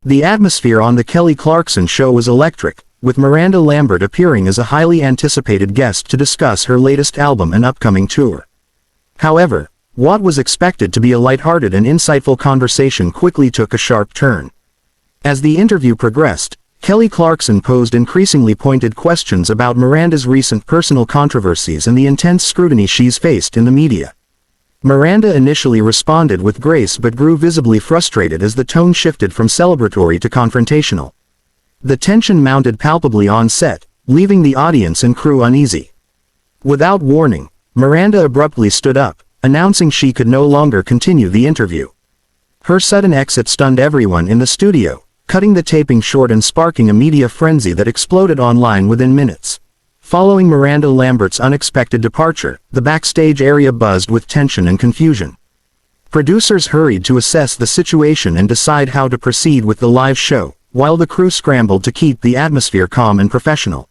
The atmosphere on the Kelly Clarkson show was electric, with Miranda Lambert appearing as a highly anticipated guest to discuss her latest album and upcoming tour. However, what was expected to be a lighthearted and insightful conversation quickly took a sharp turn. As the interview progressed, Kelly Clarkson posed increasingly pointed questions about Miranda's recent personal controversies and the intense scrutiny she's faced in the media. Miranda initially responded with grace but grew visibly frustrated as the tone shifted from celebratory to confrontational. The tension mounted palpably on set, leaving the audience and crew uneasy. Without warning, Miranda abruptly stood up, announcing she could no longer continue the interview. Her sudden exit stunned everyone in the studio, cutting the taping short and sparking a media frenzy that exploded online within minutes. Following Miranda Lambert's unexpected departure, the backstage area buzzed with tension and confusion. Producers hurried to assess the situation and decide how to proceed with the live show, while the crew scrambled to keep the atmosphere calm and professional.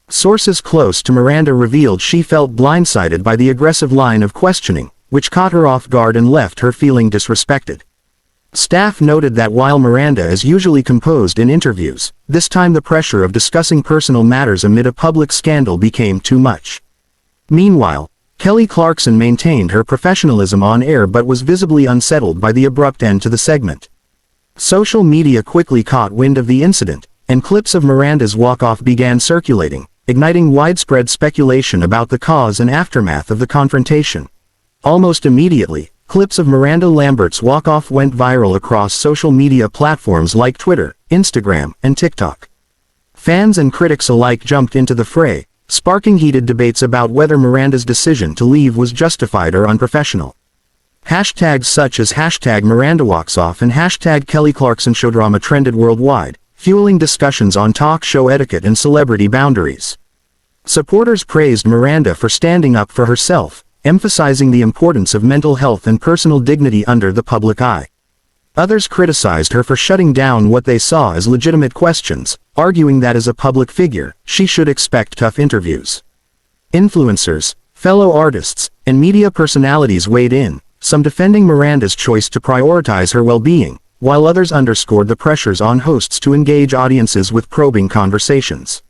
Sources close to Miranda revealed she felt blindsided by the aggressive line of questioning, which caught her off guard and left her feeling disrespected. Staff noted that while Miranda is usually composed in interviews, this time the pressure of discussing personal matters amid a public scandal became too much. Meanwhile, Kelly Clarkson maintained her professionalism on air but was visibly unsettled by the abrupt end to the segment. Social media quickly caught wind of the incident, and clips of Miranda's walk-off began circulating, igniting widespread speculation about the cause and aftermath of the confrontation. Almost immediately, clips of Miranda Lambert's walk-off went viral across social media platforms like Twitter, Instagram, and TikTok. Fans and critics alike jumped into the fray, sparking heated debates about whether Miranda's decision to leave was justified or unprofessional. Hashtags such as #MirandaWalksOff and #KellyClarksonShowDrama trended worldwide, fueling discussions on talk show etiquette and celebrity boundaries. Supporters praised Miranda for standing up for herself, emphasizing the importance of mental health and personal dignity under the public eye. Others criticized her for shutting down what they saw as legitimate questions, arguing that as a public figure, she should expect tough interviews. Influencers, fellow artists, and media personalities weighed in, some defending Miranda's choice to prioritize her well-being, while others underscored the pressures on hosts to engage audiences with probing conversations.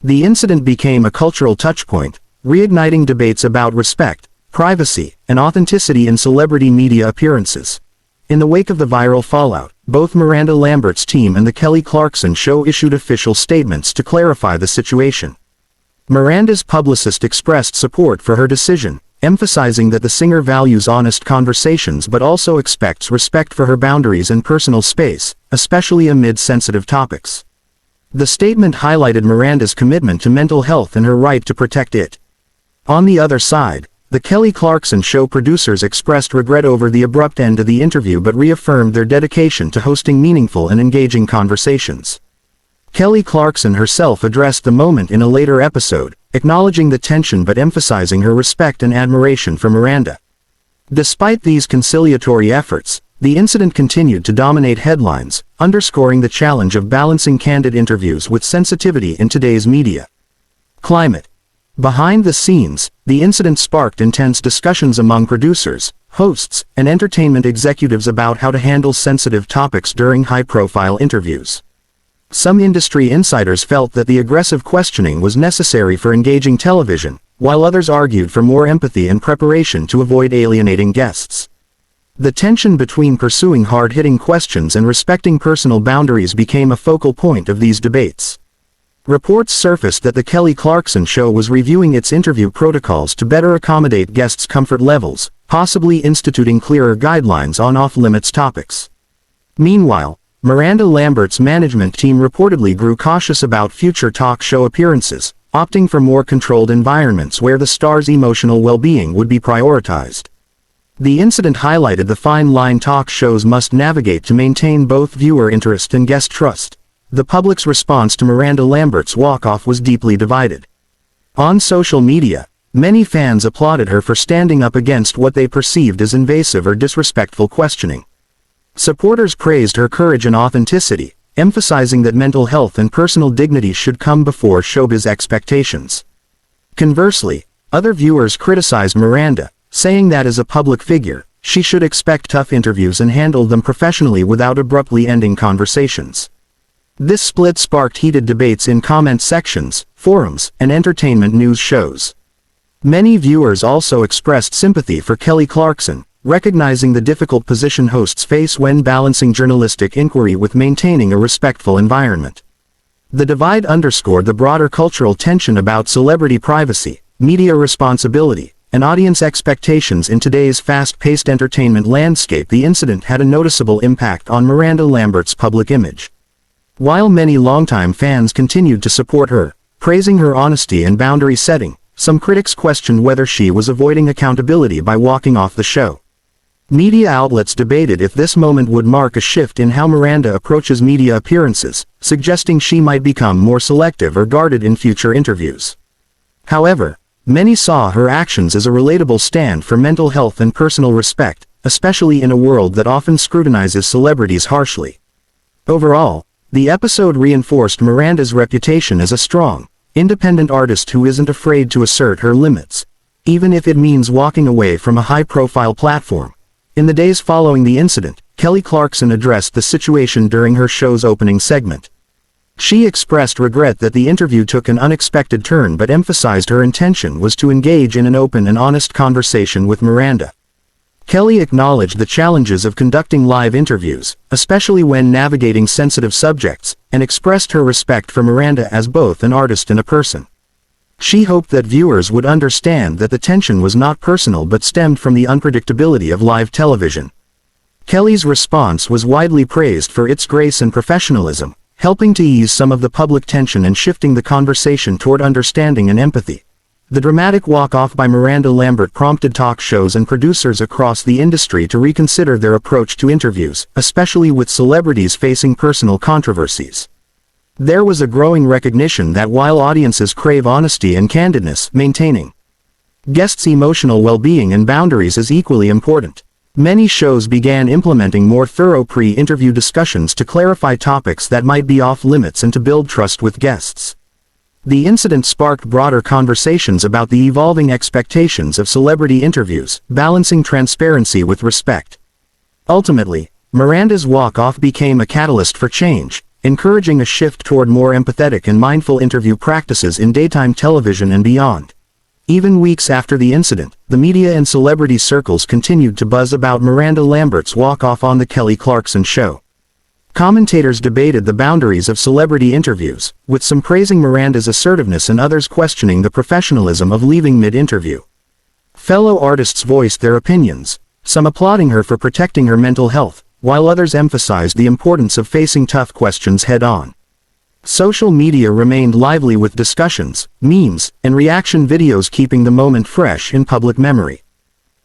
The incident became a cultural touchpoint, reigniting debates about respect, privacy, and authenticity in celebrity media appearances. In the wake of the viral fallout, both Miranda Lambert's team and the Kelly Clarkson show issued official statements to clarify the situation. Miranda's publicist expressed support for her decision, emphasizing that the singer values honest conversations but also expects respect for her boundaries and personal space, especially amid sensitive topics. The statement highlighted Miranda's commitment to mental health and her right to protect it. On the other side, the Kelly Clarkson show producers expressed regret over the abrupt end to the interview but reaffirmed their dedication to hosting meaningful and engaging conversations. Kelly Clarkson herself addressed the moment in a later episode, acknowledging the tension but emphasizing her respect and admiration for Miranda. Despite these conciliatory efforts, the incident continued to dominate headlines, underscoring the challenge of balancing candid interviews with sensitivity in today's media. Climate. Behind the scenes, the incident sparked intense discussions among producers, hosts, and entertainment executives about how to handle sensitive topics during high-profile interviews. Some industry insiders felt that the aggressive questioning was necessary for engaging television, while others argued for more empathy and preparation to avoid alienating guests. The tension between pursuing hard-hitting questions and respecting personal boundaries became a focal point of these debates. Reports surfaced that the Kelly Clarkson show was reviewing its interview protocols to better accommodate guests' comfort levels, possibly instituting clearer guidelines on off-limits topics. Meanwhile, Miranda Lambert's management team reportedly grew cautious about future talk show appearances, opting for more controlled environments where the star's emotional well-being would be prioritized. The incident highlighted the fine line talk shows must navigate to maintain both viewer interest and guest trust. The public's response to Miranda Lambert's walk-off was deeply divided. On social media, many fans applauded her for standing up against what they perceived as invasive or disrespectful questioning. Supporters praised her courage and authenticity, emphasizing that mental health and personal dignity should come before showbiz expectations. Conversely, other viewers criticized Miranda, saying that as a public figure, she should expect tough interviews and handle them professionally without abruptly ending conversations. This split sparked heated debates in comment sections, forums, and entertainment news shows. Many viewers also expressed sympathy for Kelly Clarkson, recognizing the difficult position hosts face when balancing journalistic inquiry with maintaining a respectful environment. The divide underscored the broader cultural tension about celebrity privacy, media responsibility, and audience expectations in today's fast-paced entertainment landscape. The incident had a noticeable impact on Miranda Lambert's public image. While many longtime fans continued to support her, praising her honesty and boundary setting, some critics questioned whether she was avoiding accountability by walking off the show. Media outlets debated if this moment would mark a shift in how Miranda approaches media appearances, suggesting she might become more selective or guarded in future interviews. However, many saw her actions as a relatable stand for mental health and personal respect, especially in a world that often scrutinizes celebrities harshly. Overall, the episode reinforced Miranda's reputation as a strong, independent artist who isn't afraid to assert her limits, even if it means walking away from a high-profile platform. In the days following the incident, Kelly Clarkson addressed the situation during her show's opening segment. She expressed regret that the interview took an unexpected turn but emphasized her intention was to engage in an open and honest conversation with Miranda. Kelly acknowledged the challenges of conducting live interviews, especially when navigating sensitive subjects, and expressed her respect for Miranda as both an artist and a person. She hoped that viewers would understand that the tension was not personal but stemmed from the unpredictability of live television. Kelly's response was widely praised for its grace and professionalism, helping to ease some of the public tension and shifting the conversation toward understanding and empathy. The dramatic walk-off by Miranda Lambert prompted talk shows and producers across the industry to reconsider their approach to interviews, especially with celebrities facing personal controversies. There was a growing recognition that while audiences crave honesty and candidness, maintaining guests' emotional well-being and boundaries is equally important. Many shows began implementing more thorough pre-interview discussions to clarify topics that might be off-limits and to build trust with guests. The incident sparked broader conversations about the evolving expectations of celebrity interviews, balancing transparency with respect. Ultimately, Miranda's walk-off became a catalyst for change, encouraging a shift toward more empathetic and mindful interview practices in daytime television and beyond. Even weeks after the incident, the media and celebrity circles continued to buzz about Miranda Lambert's walk-off on The Kelly Clarkson Show. Commentators debated the boundaries of celebrity interviews, with some praising Miranda's assertiveness and others questioning the professionalism of leaving mid-interview. Fellow artists voiced their opinions, some applauding her for protecting her mental health, while others emphasized the importance of facing tough questions head-on. Social media remained lively with discussions, memes, and reaction videos keeping the moment fresh in public memory.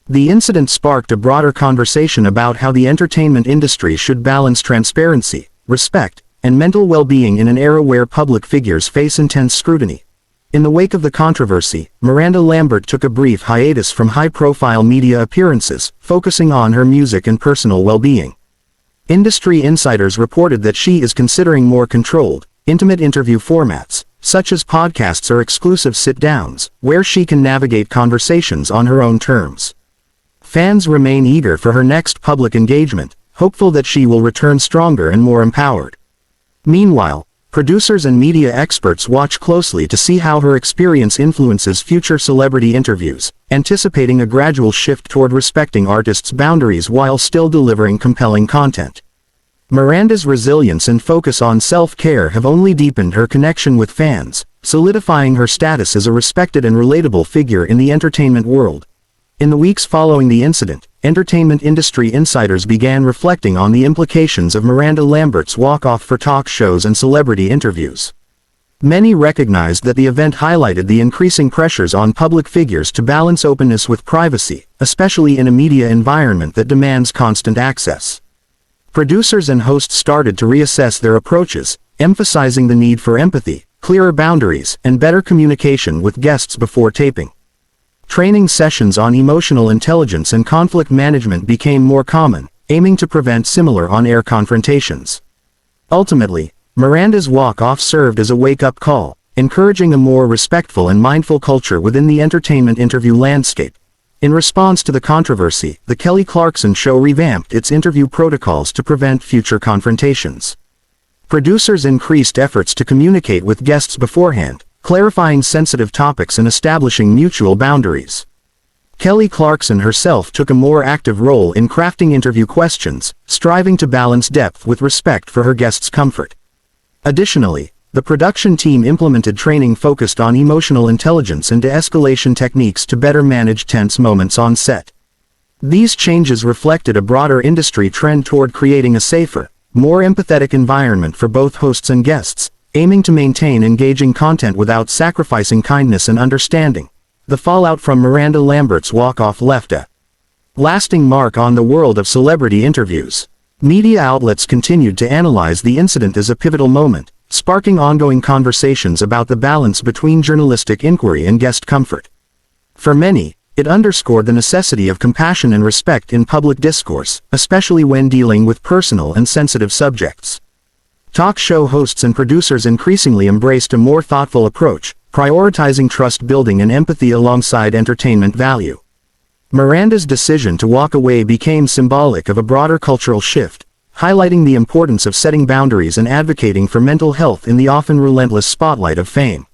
The incident sparked a broader conversation about how the entertainment industry should balance transparency, respect, and mental well-being in an era where public figures face intense scrutiny. In the wake of the controversy, Miranda Lambert took a brief hiatus from high-profile media appearances, focusing on her music and personal well-being. Industry insiders reported that she is considering more controlled, intimate interview formats, such as podcasts or exclusive sit-downs, where she can navigate conversations on her own terms. Fans remain eager for her next public engagement, hopeful that she will return stronger and more empowered. Meanwhile, producers and media experts watch closely to see how her experience influences future celebrity interviews, anticipating a gradual shift toward respecting artists' boundaries while still delivering compelling content. Miranda's resilience and focus on self-care have only deepened her connection with fans, solidifying her status as a respected and relatable figure in the entertainment world. In the weeks following the incident, entertainment industry insiders began reflecting on the implications of Miranda Lambert's walk-off for talk shows and celebrity interviews. Many recognized that the event highlighted the increasing pressures on public figures to balance openness with privacy, especially in a media environment that demands constant access. Producers and hosts started to reassess their approaches, emphasizing the need for empathy, clearer boundaries, and better communication with guests before taping. Training sessions on emotional intelligence and conflict management became more common, aiming to prevent similar on-air confrontations. Ultimately, Miranda's walk-off served as a wake-up call, encouraging a more respectful and mindful culture within the entertainment interview landscape. In response to the controversy, the Kelly Clarkson Show revamped its interview protocols to prevent future confrontations. Producers increased efforts to communicate with guests beforehand, clarifying sensitive topics and establishing mutual boundaries. Kelly Clarkson herself took a more active role in crafting interview questions, striving to balance depth with respect for her guests' comfort. Additionally, the production team implemented training focused on emotional intelligence and de-escalation techniques to better manage tense moments on set. These changes reflected a broader industry trend toward creating a safer, more empathetic environment for both hosts and guests, aiming to maintain engaging content without sacrificing kindness and understanding. The fallout from Miranda Lambert's walk-off left a lasting mark on the world of celebrity interviews. Media outlets continued to analyze the incident as a pivotal moment, sparking ongoing conversations about the balance between journalistic inquiry and guest comfort. For many, it underscored the necessity of compassion and respect in public discourse, especially when dealing with personal and sensitive subjects. Talk show hosts and producers increasingly embraced a more thoughtful approach, prioritizing trust building and empathy alongside entertainment value. Miranda's decision to walk away became symbolic of a broader cultural shift, highlighting the importance of setting boundaries and advocating for mental health in the often relentless spotlight of fame.